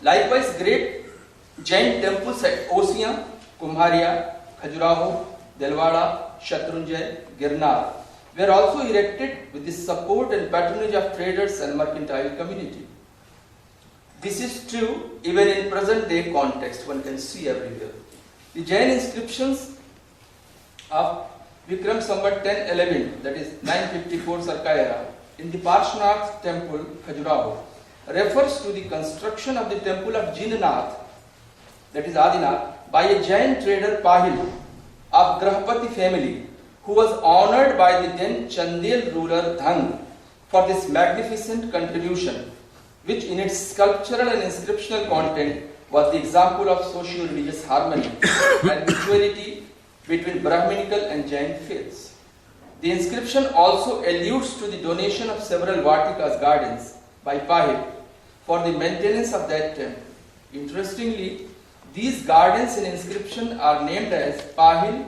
Likewise, great Jain temples at Osia, Kumharia, Khajuraho, Delwada, Shatrunjay, Girnar were also erected with the support and patronage of traders and mercantile community. This is true even in present day context, one can see everywhere. The Jain inscriptions of Vikram Samvat 1011, that is 954 Sarka era, in the Parshvanath temple, Khajuraho, refers to the construction of the temple of Jinnanath, that is Adinath, by a Jain trader Pahil of Grahapati family, who was honored by the then Chandel ruler Dhang for this magnificent contribution, which in its sculptural and inscriptional content was the example of socio-religious harmony and mutuality between Brahminical and Jain faiths. The inscription also alludes to the donation of several Vatikas gardens by Pahil for the maintenance of that temple. Interestingly, these gardens in inscription are named as Pahil,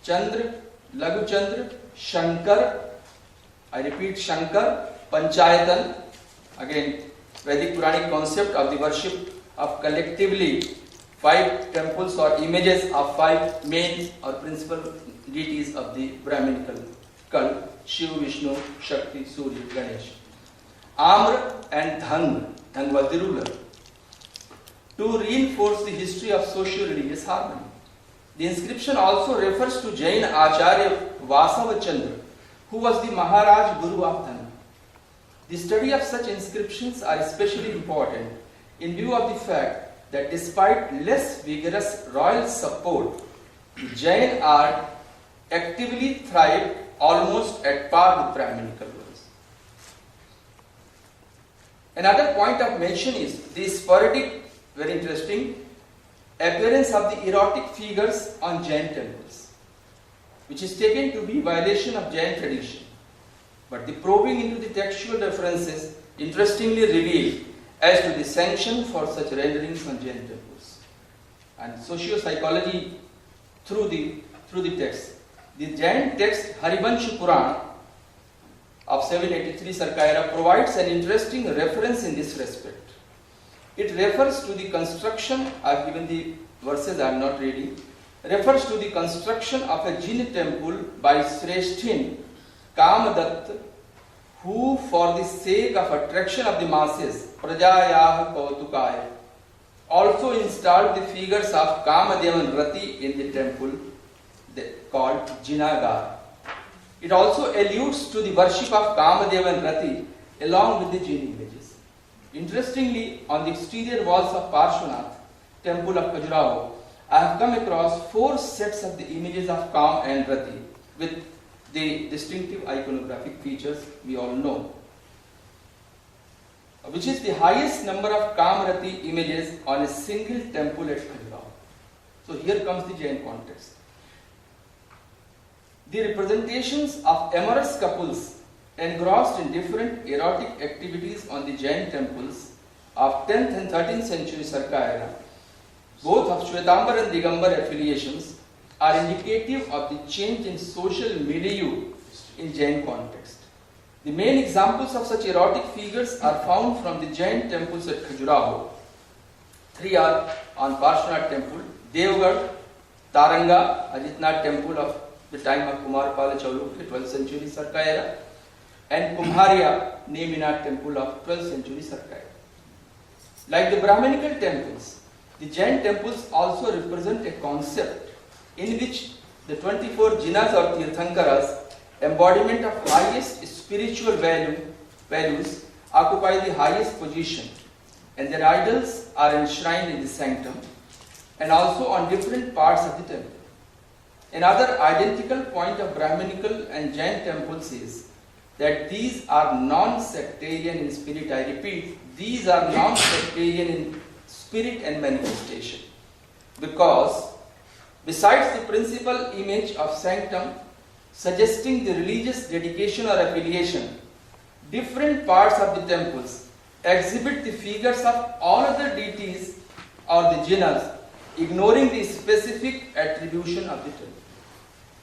Chandra, Lagu Chandra, Shankar, I repeat Shankar, Panchayatan, again Vedic Puranic concept of the worship of collectively 5 temples or images of 5 main or principal deities of the Brahminical cult, Shiva, Vishnu, Shakti, Surya, Ganesh. Amr and Dhang was the ruler, to reinforce the history of socio-religious harmony. The inscription also refers to Jain Acharya Vasava Chandra, who was the Maharaj Guru of Dhana. The study of such inscriptions are especially important in view of the fact that despite less vigorous royal support, the Jain art actively thrived almost at par with Brahminical ones. Another point of mention is the sporadic, very interesting, appearance of the erotic figures on Jain temples, which is taken to be violation of Jain tradition. But the probing into the textual references interestingly reveal as to the sanction for such renderings on Jain temples. And socio-psychology through the text. The Jain text Harivansh Purana of 783 Sarka era provides an interesting reference in this respect. It refers to the construction, I have given the verses I am not reading, refers to the construction of a Jain temple by Sreshtin Kamadatta, who for the sake of attraction of the masses, Prajayah Kautukaya, also installed the figures of Kamadevan Rati in the temple called Jinagar. It also alludes to the worship of Kamadevan Rati along with the Jain images. Interestingly, on the exterior walls of Parshvanath, temple of Khajuraho, I have come across 4 sets of the images of Kam and Rati with the distinctive iconographic features we all know, which is the highest number of Kam Rati images on a single temple at Khajuraho. So here comes the Jain context. The representations of amorous couples engrossed in different erotic activities on the Jain temples of 10th and 13th century Sarka era, both of Shwetambar and Digambar affiliations, are indicative of the change in social milieu in Jain context. The main examples of such erotic figures are found from the Jain temples at Khajuraho. 3 are on Parshvanath temple, Devgarh, Taranga, Ajitnath temple of the time of Kumarpala Chalukya, 12th century Sarka era, and Kumharia, Neminath temple of 12th century Sarka era. Like the Brahminical temples, the Jain temples also represent a concept in which the 24 Jinas or Tirthankaras, embodiment of highest spiritual values, occupy the highest position, and their idols are enshrined in the sanctum and also on different parts of the temple. Another identical point of Brahminical and Jain temples is that these are non-sectarian in spirit. I repeat, these are non-sectarian in spirit and manifestation, because besides the principal image of sanctum suggesting the religious dedication or affiliation, different parts of the temples exhibit the figures of all other deities or the jinas, ignoring the specific attribution of the temple.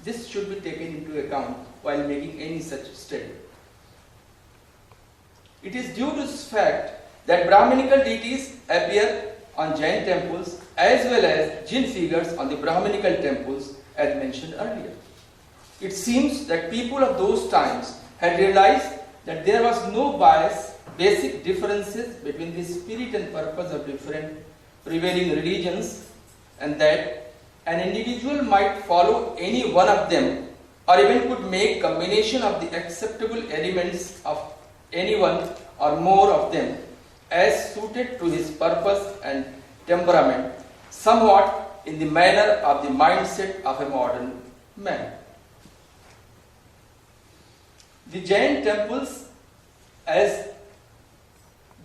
This should be taken into account while making any such study. It is due to this fact that Brahminical deities appear on Jain temples as well as jinn figures on the Brahminical temples as mentioned earlier. It seems that people of those times had realized that there was no basic differences between the spirit and purpose of different prevailing religions, and that an individual might follow any one of them or even could make combination of the acceptable elements of any one or more of them as suited to his purpose and temperament, somewhat in the manner of the mindset of a modern man. The Jain temples as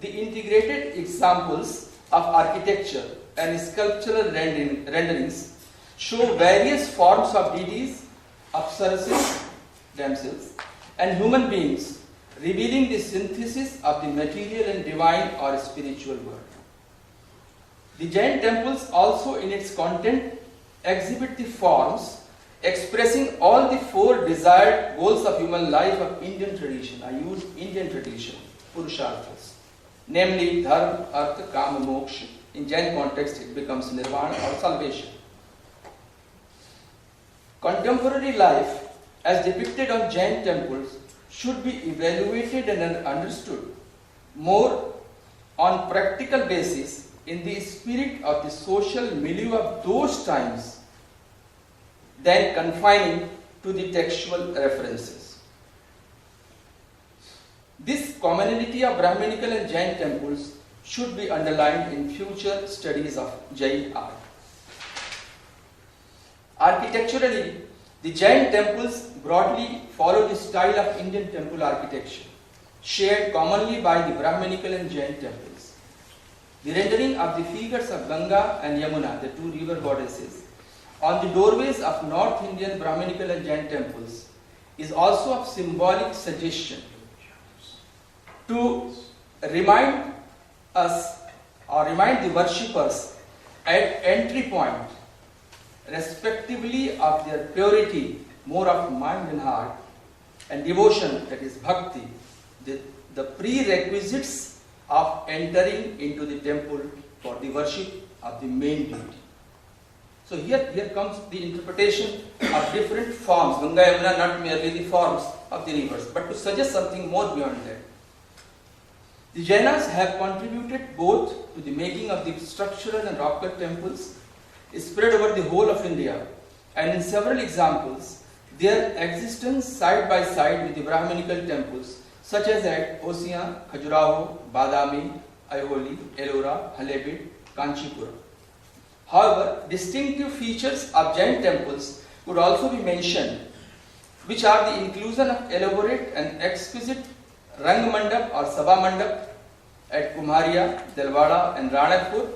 the integrated examples of architecture and sculptural renderings show various forms of deities, apsaras themselves, and human beings, revealing the synthesis of the material and divine or spiritual world. The Jain temples also in its content exhibit the forms expressing all the four desired goals of human life of Indian tradition. I use Indian tradition, Purusharthas, namely Dharma, Artha, Kama, Moksha. In Jain context, it becomes Nirvana or salvation. Contemporary life, as depicted on Jain temples, should be evaluated and understood more on practical basis in the spirit of the social milieu of those times than confining to the textual references. This commonality of Brahminical and Jain temples should be underlined in future studies of Jain art. Architecturally, the Jain temples broadly follow the style of Indian temple architecture, shared commonly by the Brahminical and Jain temples. The rendering of the figures of Ganga and Yamuna, the two river goddesses, on the doorways of North Indian Brahminical and Jain temples is also of symbolic suggestion to remind us or remind the worshippers at entry point respectively of their purity, more of mind and heart, and devotion, that is bhakti, the prerequisites of entering into the temple for the worship of the main deity. So here comes the interpretation of different forms, Ganga Yamuna, not merely the forms of the rivers, but to suggest something more beyond that. The Jainas have contributed both to the making of the structural and rock cut temples spread over the whole of India, and in several examples, their existence side by side with the Brahminical temples, such as at Osiyan, Khajuraho, Badami, Aiholi, Ellora, Halebid, Kanchipura. However, distinctive features of Jain temples could also be mentioned, which are the inclusion of elaborate and exquisite Rang Mandap or Sabha Mandap at Kumharia, Delwada and Ranakpur,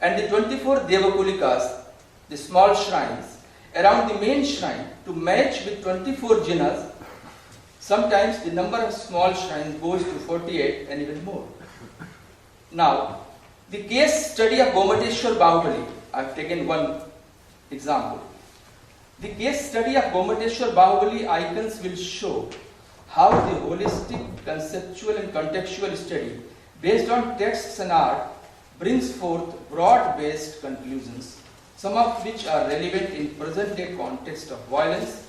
and the 24 Devakulikas, the small shrines, around the main shrine to match with 24 jinas. Sometimes the number of small shrines goes to 48 and even more. Now, the case study of Gomateshwar Bahubali, I have taken one example. The case study of Gomateshwar Bahubali icons will show how the holistic, conceptual and contextual study based on texts and art brings forth broad-based conclusions, some of which are relevant in present-day context of violence,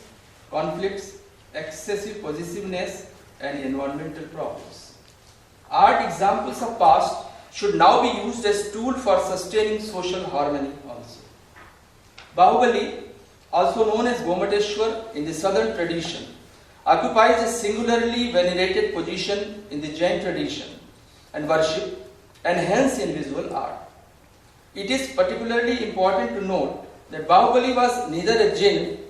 conflicts, excessive possessiveness and environmental problems. Art examples of past should now be used as tool for sustaining social harmony also. Bahubali, also known as Gomateshwar in the southern tradition, occupies a singularly venerated position in the Jain tradition and worship, and hence in visual art. It is particularly important to note that Bahubali was neither a Jain,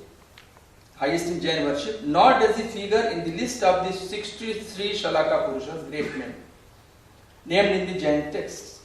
highest in Jain worship, nor does he figure in the list of the 63 Shalaka Purushas, great men, named in the Jain texts.